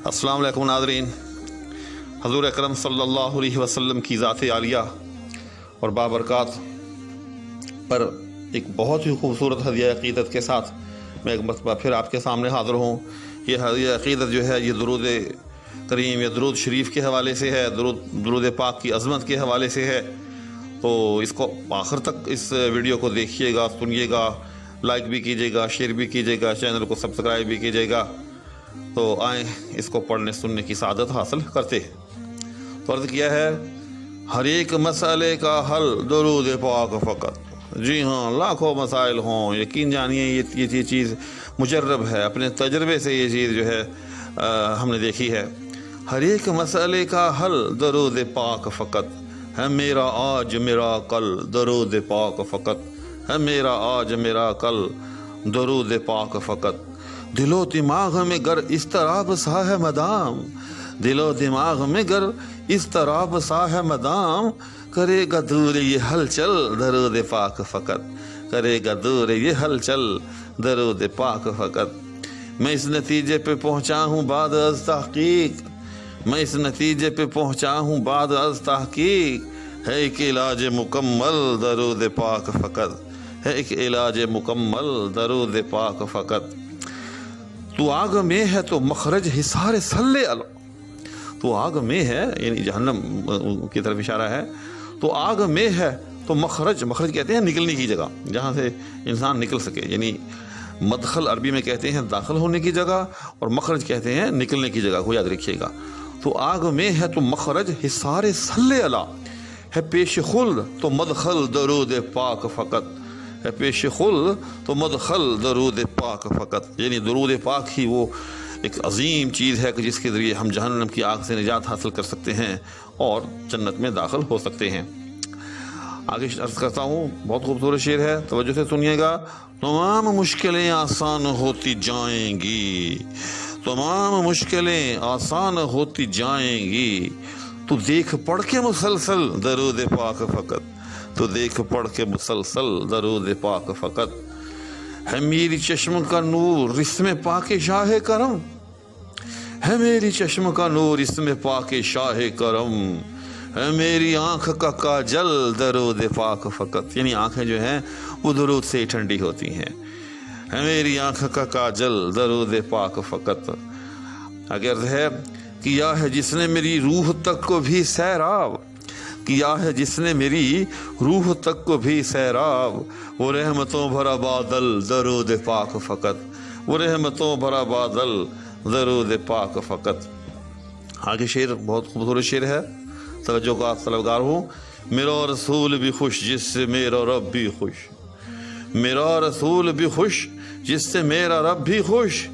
السلام علیکم ناظرین، حضور اکرم صلی اللہ علیہ وسلم کی ذات عالیہ اور بابرکات پر ایک بہت ہی خوبصورت ہدیہ عقیدت کے ساتھ میں ایک مرتبہ پھر آپ کے سامنے حاضر ہوں۔ یہ ہدیہ عقیدت جو ہے یہ درود کریم یا درود شریف کے حوالے سے ہے، درود پاک کی عظمت کے حوالے سے ہے۔ تو اس کو آخر تک اس ویڈیو کو دیکھیے گا، سنیے گا، لائک بھی کیجیے گا، شیئر بھی کیجیے گا، چینل کو سبسکرائب بھی کیجیے گا۔ تو آئیں اس کو پڑھنے سننے کی سعادت حاصل کرتے ہیں۔ تو عرض کیا ہے، ہر ایک مسئلے کا حل درود پاک فقط۔ جی ہاں، لاکھوں مسائل ہوں، یقین جانیے یہ چیز مجرب ہے، اپنے تجربے سے یہ چیز جو ہے ہم نے دیکھی ہے۔ ہر ایک مسئلے کا حل درود پاک فقط ہے، میرا آج میرا کل درود پاک فقط ہے، میرا آج میرا کل درود پاک فقط۔ دل و دماغ میں گر اضطراب سا ہے مدام، دل و دماغ میں گر اضطراب سا ہے مدام، کرے گا دور یہ ہلچل درود پاک فقط، کرے گا دور یہ ہلچل درود پاک فقط۔ میں اس نتیجے پہ پہنچا ہوں بعد از تحقیق، میں اس نتیجے پہ پہنچا ہوں بعد از تحقیق، ہے ایک علاج مکمل درود پاک فقط، ہے ایک علاج مکمل درود پاک فقط۔ تو آگ میں ہے تو مخرج حصار صلی اللہ، تو آگ میں ہے یعنی جہنم کی طرف اشارہ ہے۔ تو آگ میں ہے تو مخرج کہتے ہیں نکلنے کی جگہ، جہاں سے انسان نکل سکے، یعنی مدخل عربی میں کہتے ہیں داخل ہونے کی جگہ، اور مخرج کہتے ہیں نکلنے کی جگہ کو یاد رکھیے گا۔ تو آگ میں ہے تو مخرج حصار صلی اللہ، ہے پیش خلد تو مدخل درود پاک فقط، ہے پیش خلد تو مدخل درود پاک فقط، یعنی درود پاک ہی وہ ایک عظیم چیز ہے کہ جس کے ذریعے ہم جہنم کی آگ سے نجات حاصل کر سکتے ہیں اور جنت میں داخل ہو سکتے ہیں۔ آگے عرض کرتا ہوں، بہت خوبصورت شعر ہے، توجہ سے سنیے گا۔ تمام مشکلیں آسان ہوتی جائیں گی، تمام مشکلیں آسان ہوتی جائیں گی، تو دیکھ پڑھ کے مسلسل درود پاک فقط، تو دیکھ پڑھ کے مسلسل درود پاک فقط۔ ہے میری چشم کا نور اس میں پاک شاہ کرم، ہے میری چشم کا نور اس میں پاک شاہ کرم، ہے میری آنکھ کا کاجل درود پاک فقط، یعنی آنکھیں جو ہیں وہ درود سے ٹھنڈی ہوتی ہیں، ہے میری آنکھ کا کاجل درود پاک فقط۔ اگر ہے کیا ہے جس نے میری روح تک کو بھی سیراب، کیا ہے جس نے میری روح تک کو بھی سیراب، وہ رحمتوں بھرا بادل درود پاک فقط، وہ رحمتوں بھرا بادل درود پاک فقط۔ آگے شعر بہت خوبصورت شعر ہے، توجہ کا طلبگار ہوں۔ میرا رسول بھی خوش جس سے میرا رب بھی خوش، میرا رسول بھی خوش جس سے میرا رب بھی خوش،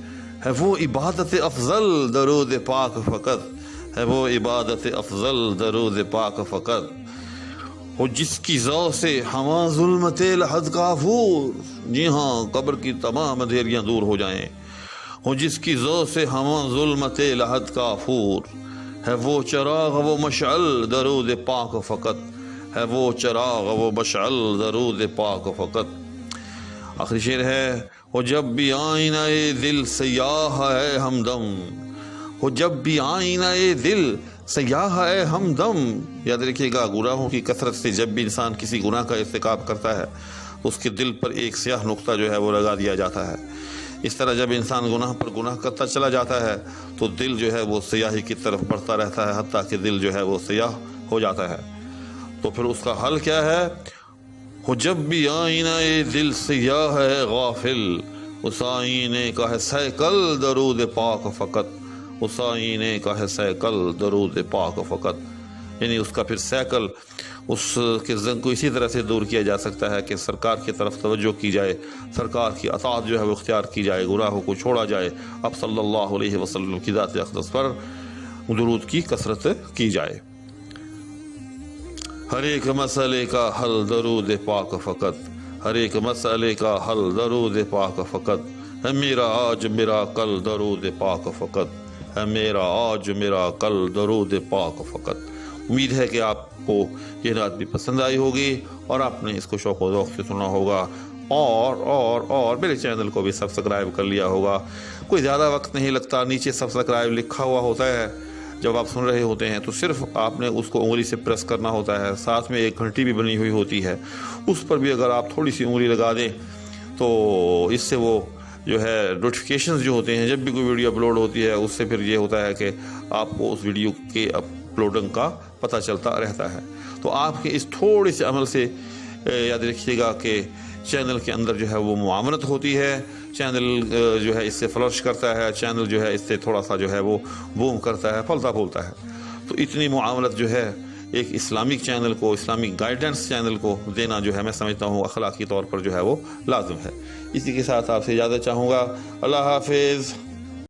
ہے وہ عبادت افضل درود پاک فقط، ہے وہ عبادت افضل درود پاک فقط۔ وہ جس کی ذو سے ہمہ ظلمت لحد کافور، جی ہاں قبر کی تمام اندھیریاں دور ہو جائیں، وہ جس کی ذو سے ہمہ ظلمت لحد کافور، ہے وہ چراغ وہ مشعل درود پاک فقط، ہے وہ چراغ وہ مشعل درود پاک فقط۔ آخری شعر ہے، وہ جب بھی آئینہ دل سیاہ ہے ہمدم، وہ جب بھی آئینہ دل سیاہ ہے ہمدم۔ یاد رکھیے گا، گناہوں کی کثرت سے جب بھی انسان کسی گناہ کا ارتکاب کرتا ہے تو اس کے دل پر ایک سیاہ نقطہ جو ہے وہ لگا دیا جاتا ہے۔ اس طرح جب انسان گناہ پر گناہ کرتا چلا جاتا ہے تو دل جو ہے وہ سیاہی کی طرف بڑھتا رہتا ہے، حتیٰ کہ دل جو ہے وہ سیاہ ہو جاتا ہے۔ تو پھر اس کا حل کیا ہے؟ وہ جب بھی آئینہ دل سیاہ ہے غافل، اس آئینے کا ہے سیکل درود پاک فقط، اس آئینے کا ہے سیکل درود پاک فقط، یعنی اس کا پھر سیکل اس کے زنگ کو اسی طرح سے دور کیا جا سکتا ہے کہ سرکار کی طرف توجہ کی جائے، سرکار کی اطاعت جو ہے وہ اختیار کی جائے، گناہوں کو چھوڑا جائے، اب صلی اللہ علیہ وسلم کی ذات اقدس پر درود کی کثرت کی جائے۔ ہر ایک مسئلے کا حل درود پاک فقط، ہر ایک مسئلے کا حل درود پاک فقط، ہے میرا آج میرا کل درود پاک فقط، ہے میرا آج میرا کل درود پاک فقط۔ امید ہے کہ آپ کو یہ رات بھی پسند آئی ہوگی اور آپ نے اس کو شوق و ذوق سے سنا ہوگا۔ اور میرے چینل کو بھی سبسکرائب کر لیا ہوگا. کوئی زیادہ وقت نہیں لگتا, نیچے سبسکرائب لکھا ہوا ہوتا ہے. جب آپ سن رہے ہوتے ہیں تو صرف آپ نے اس کو انگلی سے پریس کرنا ہوتا ہے. ساتھ میں ایک گھنٹی بھی بنی ہوئی ہوتی ہے, اس پر بھی اگر آپ تھوڑی سی انگلی لگا دیں تو اس سے وہ جو ہے نوٹیفیکیشنز جو ہوتے ہیں, جب بھی کوئی ویڈیو اپلوڈ ہوتی ہے اس سے پھر یہ ہوتا ہے کہ آپ کو اس ویڈیو کے اپلوڈنگ کا پتہ چلتا رہتا ہے. تو آپ کے اس تھوڑے سے عمل سے یاد رکھیے گا کہ چینل کے اندر جو ہے وہ معاونت ہوتی ہے, چینل جو ہے اس سے فلرش کرتا ہے, چینل جو ہے اس سے تھوڑا سا جو ہے وہ بوم کرتا ہے, پھلتا پھولتا ہے. تو اتنی معاونت جو ہے ایک اسلامک چینل کو, اسلامک گائیڈنس چینل کو دینا جو ہے میں سمجھتا ہوں اخلاقی طور پر جو ہے وہ لازم ہے. اسی کے ساتھ آپ سے اجازت چاہوں گا. اللہ حافظ.